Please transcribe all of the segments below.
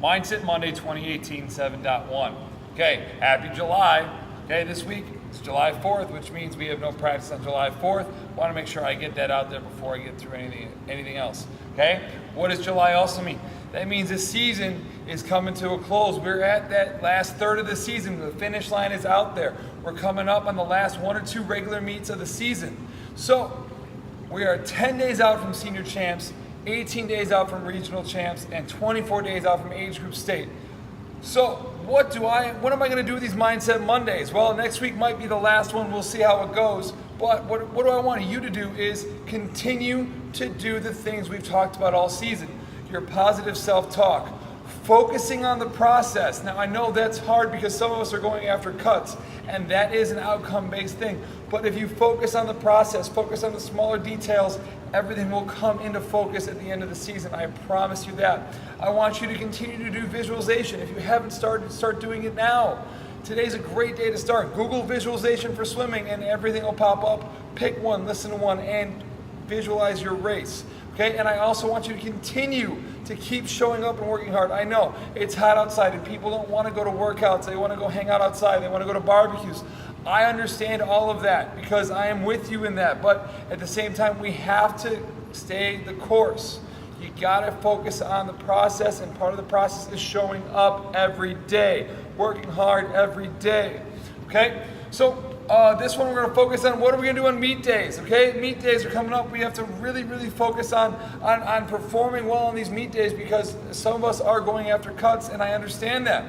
Mindset Monday 2018 7.1. Okay, happy July. Okay, this week it's July 4th, which means we have no practice on July 4th. Want to make sure I get that out there before I get through anything else. Okay, what does July also mean? That means the season is coming to a close. We're at that last third of the season. The finish line is out there. We're coming up on the last 1 or 2 regular meets of the season. So we are 10 days out from senior champs, 18 days out from regional champs, and 24 days out from age group state. So what am I going to do with these Mindset Mondays? Well, next week might be the last one. We'll see how it goes. But what do I want you to do is continue to do the things we've talked about all season. Your positive self-talk, focusing on the process. Now, I know that's hard because some of us are going after cuts, and that is an outcome-based thing. But if you focus on the process, focus on the smaller details, everything will come into focus at the end of the season. I promise you that. I want you to continue to do visualization. If you haven't started, start doing it now. Today's a great day to start. Google visualization for swimming and everything will pop up. Pick one, listen to one, and visualize your race. Okay, and I also want you to continue to keep showing up and working hard. I know it's hot outside and people don't want to go to workouts. They want to go hang out outside. They want to go to barbecues. I understand all of that because I am with you in that. But at the same time, we have to stay the course. You got to focus on the process, and part of the process is showing up every day, working hard every day. Okay, so this one we're going to focus on what are we going to do on meet days. Okay, meet days are coming up. We have to really focus on performing well on these meet days because some of us are going after cuts, and I understand that.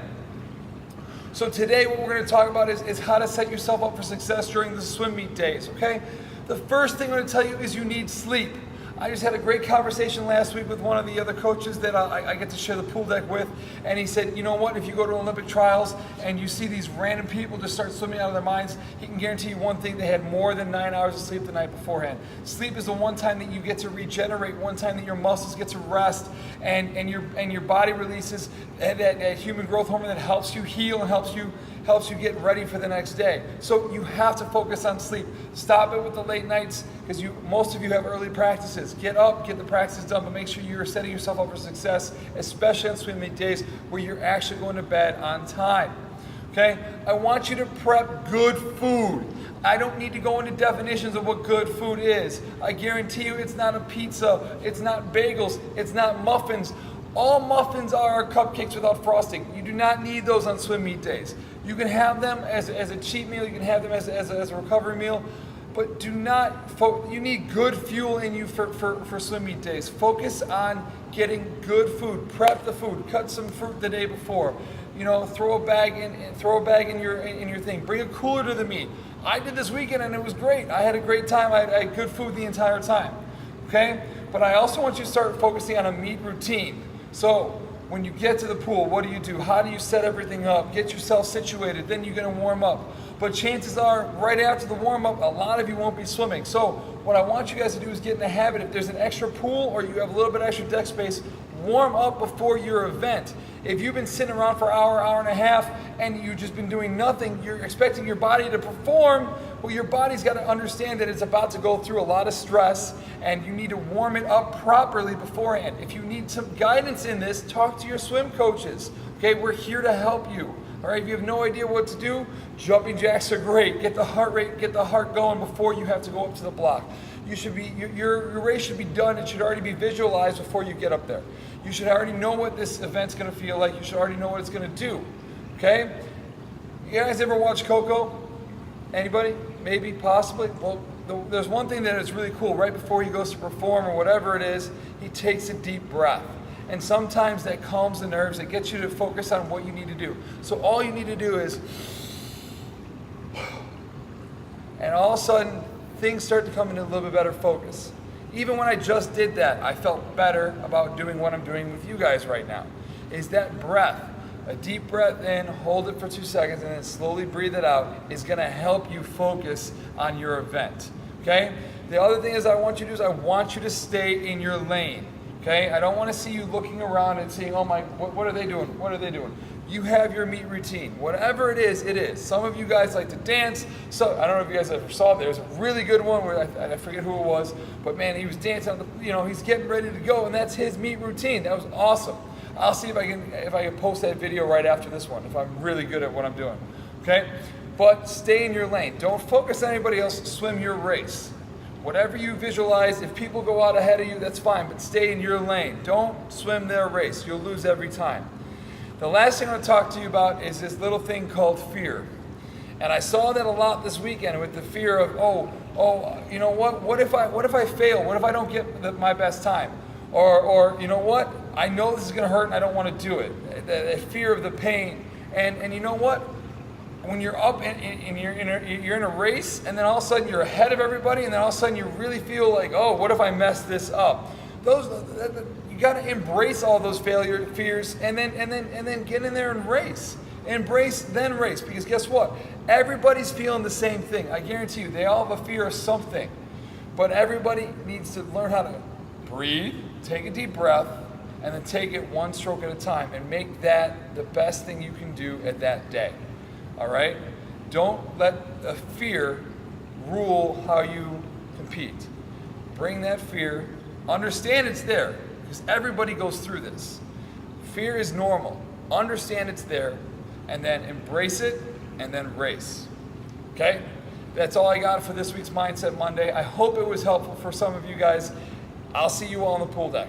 So today what we're going to talk about is how to set yourself up for success during the swim meet days. Okay, the first thing I'm going to tell you is you need sleep. I just had a great conversation last week with one of the other coaches that I get to share the pool deck with, and he said, you know what, if you go to Olympic trials and you see these random people just start swimming out of their minds, he can guarantee you one thing: they had more than 9 hours of sleep the night beforehand. Sleep is the one time that you get to regenerate, one time that your muscles get to rest, and your body releases that human growth hormone that helps you heal and helps you get ready for the next day. So you have to focus on sleep. Stop it with the late nights because most of you have early practices. Get up, get the practice done, but make sure you're setting yourself up for success, especially on swim meet days where you're actually going to bed on time. Okay? I want you to prep good food. I don't need to go into definitions of what good food is. I guarantee you it's not a pizza, it's not bagels, it's not muffins. All muffins are cupcakes without frosting. You do not need those on swim meet days. You can have them as a cheat meal, you can have them as a recovery meal, but do not, you need good fuel in you for swim meet days. Focus on getting good food, prep the food, cut some fruit the day before, throw a bag in your thing, bring a cooler to the meet. I did this weekend and it was great. I had a great time, I had good food the entire time, okay? But I also want you to start focusing on a meet routine. So when you get to the pool, what do? How do you set everything up? Get yourself situated, then you're gonna warm up. But chances are, right after the warm up, a lot of you won't be swimming. So what I want you guys to do is get in the habit, if there's an extra pool or you have a little bit extra deck space, warm up before your event. If you've been sitting around for an hour and a half, and you've just been doing nothing, you're expecting your body to perform. Well, your body's got to understand that it's about to go through a lot of stress, and you need to warm it up properly beforehand. If you need some guidance in this, talk to your swim coaches. Okay, we're here to help you. All right, if you have no idea what to do, jumping jacks are great. Get the heart rate, get the heart going before you have to go up to the block. Your race should be done. It should already be visualized before you get up there. You should already know what this event's going to feel like. You should already know what it's going to do. Okay? You guys ever watch Coco? Anybody? Maybe, possibly? Well, there's one thing that is really cool. Right before he goes to perform or whatever it is, he takes a deep breath. And sometimes that calms the nerves. It gets you to focus on what you need to do. So all you need to do is, and all of a sudden, things start to come into a little bit better focus. Even when I just did that, I felt better about doing what I'm doing with you guys right now. Is that breath. A deep breath in, hold it for 2 seconds, and then slowly breathe it out is going to help you focus on your event. Okay? The other thing I want you to stay in your lane. Okay? I don't want to see you looking around and seeing, oh my, what are they doing? What are they doing? You have your meet routine. Whatever it is, it is. Some of you guys like to dance. So I don't know if you guys ever saw it. There's a really good one where I forget who it was, but man, he was dancing on the, he's getting ready to go, and that's his meet routine. That was awesome. I'll see if I can post that video right after this one, if I'm really good at what I'm doing. Okay? But stay in your lane. Don't focus on anybody else. Swim your race. Whatever you visualize, if people go out ahead of you, that's fine, but stay in your lane. Don't swim their race. You'll lose every time. The last thing I want to talk to you about is this little thing called fear. And I saw that a lot this weekend with the fear of, you know what if I fail? What if I don't get my best time? Or you know what? I know this is going to hurt and I don't want to do it. The fear of the pain. And you know what? When you're up and you're in a race, and then all of a sudden you're ahead of everybody, and then all of a sudden you really feel like, oh, what if I mess this up? You got to embrace all those fears, and then get in there and race. Embrace, then race. Because guess what? Everybody's feeling the same thing. I guarantee you, they all have a fear of something. But everybody needs to learn how to breathe, take a deep breath, and then take it one stroke at a time, and make that the best thing you can do at that day. All right? Don't let the fear rule how you compete. Bring that fear. Understand it's there, because everybody goes through this. Fear is normal. Understand it's there, and then embrace it, and then race. Okay? That's all I got for this week's Mindset Monday. I hope it was helpful for some of you guys. I'll see you all on the pool deck.